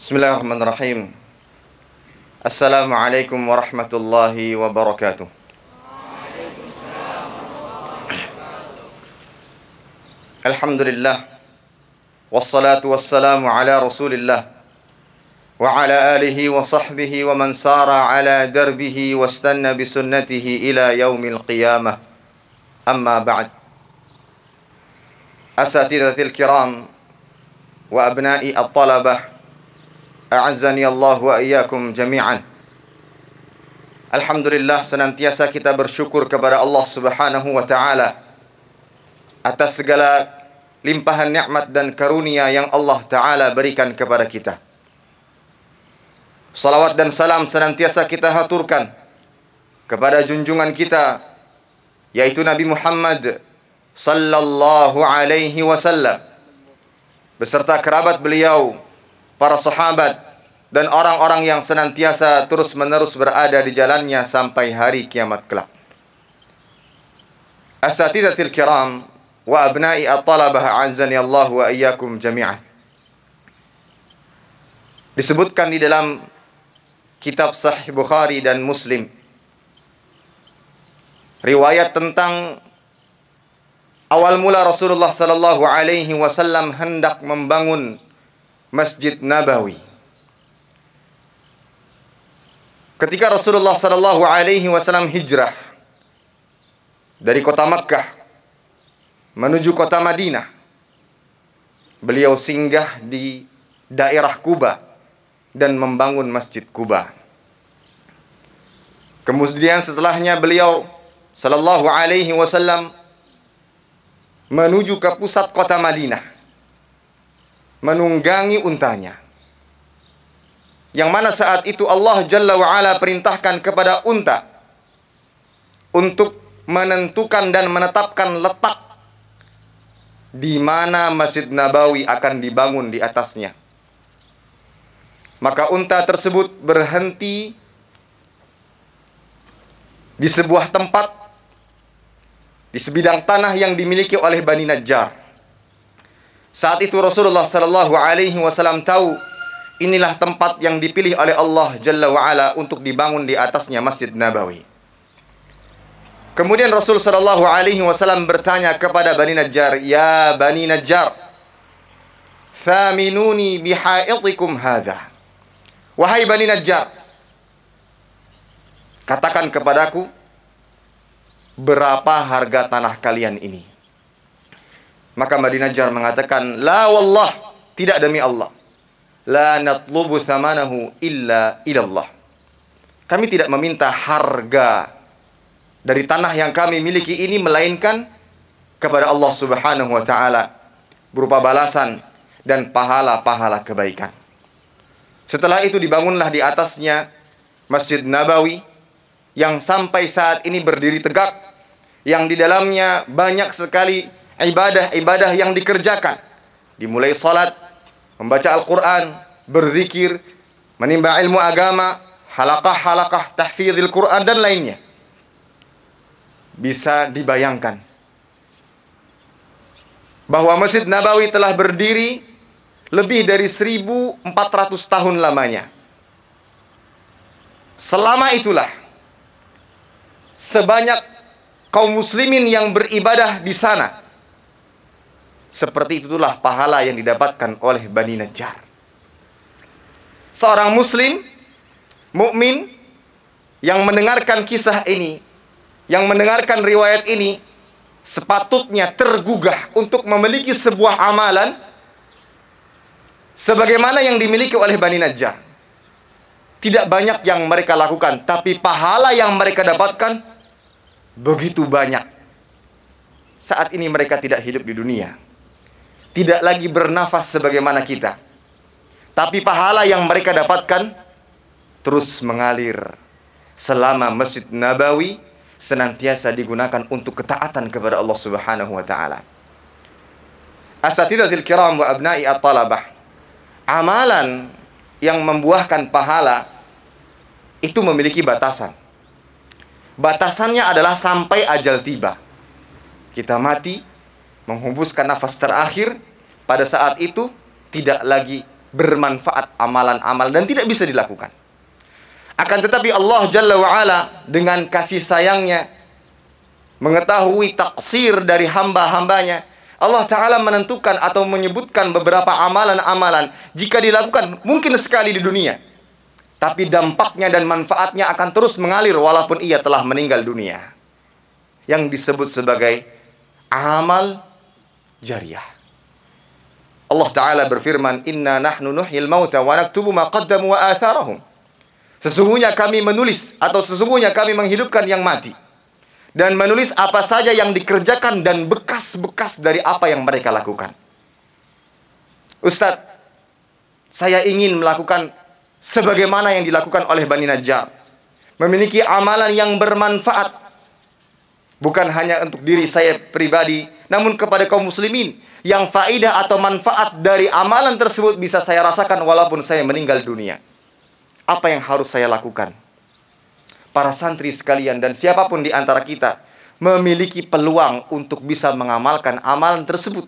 Bismillahirrahmanirrahim. Assalamualaikum warahmatullahi wabarakatuh. Alhamdulillah. Wassalatu wassalamu ala rasulillah wa ala alihi wa sahbihi wa man sara ala darbihi wastanna bisunnatihi ila yaumil qiyamah. Amma ba'd. Asatidatil kiram wa abna'i at-talabah, a'azzani Allah wa iyyakum jami'an. Alhamdulillah, senantiasa kita bersyukur kepada Allah Subhanahu wa taala atas segala limpahan nikmat dan karunia yang Allah taala berikan kepada kita. Salawat dan salam senantiasa kita haturkan kepada junjungan kita, yaitu Nabi Muhammad sallallahu alaihi wasallam, beserta kerabat beliau, para sahabat, dan orang-orang yang senantiasa terus-menerus berada di jalannya sampai hari kiamat kelak. Asatidatil kiram wa abna'i at-talabah, a'azzani Allah wa iyyakum jami'an. Disebutkan di dalam kitab Sahih Bukhari dan Muslim riwayat tentang awal mula Rasulullah sallallahu alaihi wasallam hendak membangun Masjid Nabawi. Ketika Rasulullah sallallahu alaihi wasallam hijrah dari kota Makkah menuju kota Madinah, beliau singgah di daerah Quba dan membangun Masjid Quba. Kemudian setelahnya beliau sallallahu alaihi wasallam menuju ke pusat kota Madinah, menunggangi untanya, yang mana saat itu Allah Jalla wa'ala perintahkan kepada unta untuk menentukan dan menetapkan letak di mana Masjid Nabawi akan dibangun di atasnya. Maka unta tersebut berhenti di sebuah tempat, di sebidang tanah yang dimiliki oleh Bani Najjar. Saat itu Rasulullah sallallahu alaihi wasallam tahu inilah tempat yang dipilih oleh Allah Jalla wa'ala untuk dibangun di atasnya Masjid Nabawi. Kemudian Rasul sallallahu alaihi wasallam bertanya kepada Bani Najjar, "Ya Bani Najjar, thaminuni bihaitikum hadha." Wahai Bani Najjar, katakan kepadaku, berapa harga tanah kalian ini? Maka Bani Najjar mengatakan, "La wallah, tidak demi Allah. La natlubu thamanahu illa ilallah." Kami tidak meminta harga dari tanah yang kami miliki ini, melainkan kepada Allah Subhanahu wa ta'ala, berupa balasan dan pahala-pahala kebaikan. Setelah itu dibangunlah di atasnya Masjid Nabawi, yang sampai saat ini berdiri tegak, yang di dalamnya banyak sekali ibadah-ibadah yang dikerjakan, dimulai salat, membaca Al-Quran, berzikir, menimba ilmu agama, halaqah-halaqah tahfidzil Quran, dan lainnya. Bisa dibayangkan bahwa Masjid Nabawi telah berdiri lebih dari 1400 tahun lamanya. Selama itulah sebanyak kaum muslimin yang beribadah di sana. Seperti itulah pahala yang didapatkan oleh Bani Najjar. Seorang muslim mukmin yang mendengarkan kisah ini, yang mendengarkan riwayat ini, sepatutnya tergugah untuk memiliki sebuah amalan sebagaimana yang dimiliki oleh Bani Najjar. Tidak banyak yang mereka lakukan, tapi pahala yang mereka dapatkan begitu banyak. Saat ini mereka tidak hidup di dunia, tidak lagi bernafas sebagaimana kita, tapi pahala yang mereka dapatkan terus mengalir selama Masjid Nabawi senantiasa digunakan untuk ketaatan kepada Allah Subhanahu wa ta'ala. Asatidatil kiram wa abna'i at-talabah, amalan yang membuahkan pahala itu memiliki batasan. Batasannya adalah sampai ajal tiba. Kita mati, menghembuskan nafas terakhir, pada saat itu tidak lagi bermanfaat amalan-amal dan tidak bisa dilakukan. Akan tetapi Allah Jalla wa'ala dengan kasih sayangnya, mengetahui taksir dari hamba-hambanya, Allah Ta'ala menentukan atau menyebutkan beberapa amalan-amalan jika dilakukan mungkin sekali di dunia, tapi dampaknya dan manfaatnya akan terus mengalir walaupun ia telah meninggal dunia, yang disebut sebagai amal jariyah. Allah Ta'ala berfirman, Inna nahnu nuhyil mauta wa naktubu ma qaddamu wa atharahum. Sesungguhnya kami menulis atau sesungguhnya kami menghidupkan yang mati dan menulis apa saja yang dikerjakan dan bekas-bekas dari apa yang mereka lakukan. Ustadz, saya ingin melakukan sebagaimana yang dilakukan oleh Bani Najjar. Memiliki amalan yang bermanfaat. Bukan hanya untuk diri saya pribadi, namun kepada kaum muslimin. Yang faidah atau manfaat dari amalan tersebut bisa saya rasakan walaupun saya meninggal dunia. Apa yang harus saya lakukan? Para santri sekalian dan siapapun di antara kita memiliki peluang untuk bisa mengamalkan amalan tersebut.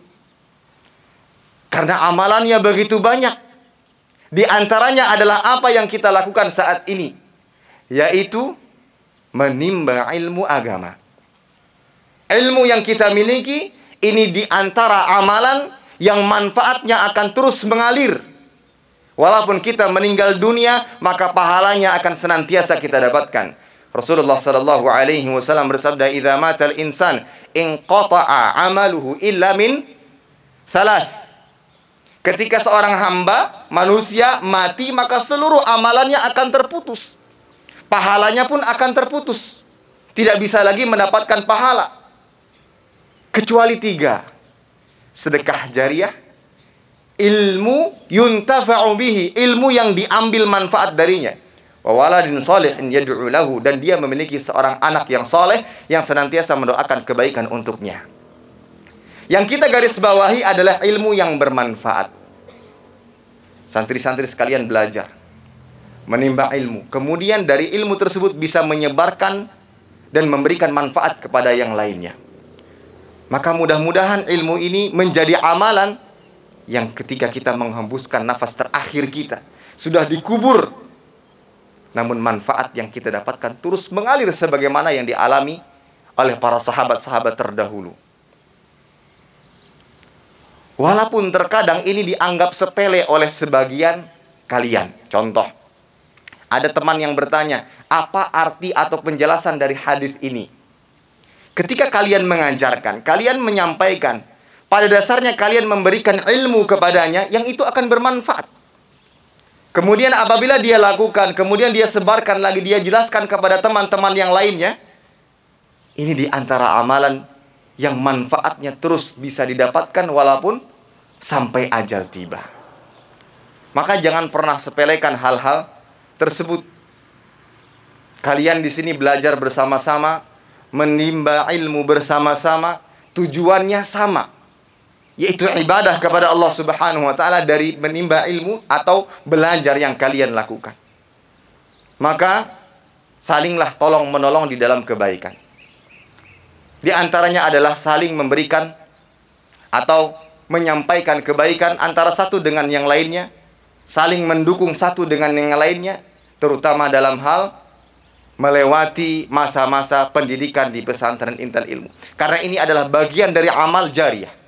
Karena amalannya begitu banyak. Di antaranya adalah apa yang kita lakukan saat ini, yaitu menimba ilmu agama. Ilmu yang kita miliki ini di antara amalan yang manfaatnya akan terus mengalir. Walaupun kita meninggal dunia, maka pahalanya akan senantiasa kita dapatkan. Rasulullah sallallahu alaihi wasallam bersabda, "Idza matal insan inqata'a 'amaluhu illa min thalath." Ketika seorang hamba, manusia mati, maka seluruh amalannya akan terputus. Pahalanya pun akan terputus. Tidak bisa lagi mendapatkan pahala. Kecuali 3. Sedekah jariyah, ilmu yuntafa'u bihi, ilmu yang diambil manfaat darinya. Wa waladin shalihin yad'u lahu, dan dia memiliki seorang anak yang saleh yang senantiasa mendoakan kebaikan untuknya. Yang kita garis bawahi adalah ilmu yang bermanfaat. Santri-santri sekalian belajar, menimba ilmu. Kemudian dari ilmu tersebut bisa menyebarkan dan memberikan manfaat kepada yang lainnya. Maka mudah-mudahan ilmu ini menjadi amalan yang ketika kita menghembuskan nafas terakhir kita, sudah dikubur, namun manfaat yang kita dapatkan terus mengalir sebagaimana yang dialami oleh para sahabat-sahabat terdahulu. Walaupun terkadang ini dianggap sepele oleh sebagian kalian. Contoh, ada teman yang bertanya, apa arti atau penjelasan dari hadis ini? Ketika kalian mengajarkan, kalian menyampaikan, pada dasarnya kalian memberikan ilmu kepadanya yang itu akan bermanfaat. Kemudian apabila dia lakukan, kemudian dia sebarkan lagi, dia jelaskan kepada teman-teman yang lainnya. Ini di antara amalan yang manfaatnya terus bisa didapatkan walaupun sampai ajal tiba. Maka jangan pernah sepelekan hal-hal tersebut. Kalian di sini belajar bersama-sama, menimba ilmu bersama-sama, tujuannya sama, yaitu ibadah kepada Allah Subhanahu wa ta'ala dari menimba ilmu atau belajar yang kalian lakukan. Maka salinglah tolong menolong di dalam kebaikan. Di antaranya adalah saling memberikan atau menyampaikan kebaikan antara satu dengan yang lainnya, saling mendukung satu dengan yang lainnya, terutama dalam hal melewati masa-masa pendidikan di pesantren Intan Ilmu. Karena ini adalah bagian dari amal jariyah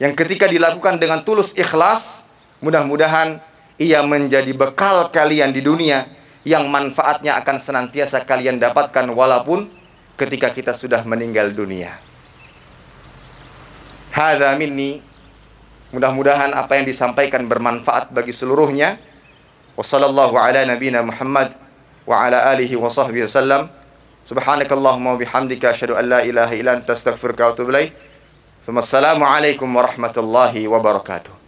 yang ketika dilakukan dengan tulus ikhlas, mudah-mudahan ia menjadi bekal kalian di dunia yang manfaatnya akan senantiasa kalian dapatkan walaupun ketika kita sudah meninggal dunia. Hadza minni, mudah-mudahan apa yang disampaikan bermanfaat bagi seluruhnya. Wassallallahu ala nabiyina Muhammad wa ala alihi wa sahbihi wasallam. Subhanakallahumma wa bihamdika asyhadu an la ilaha illa anta astaghfiruka wa atubu ilaik. Assalamualaikum warahmatullahi wabarakatuh.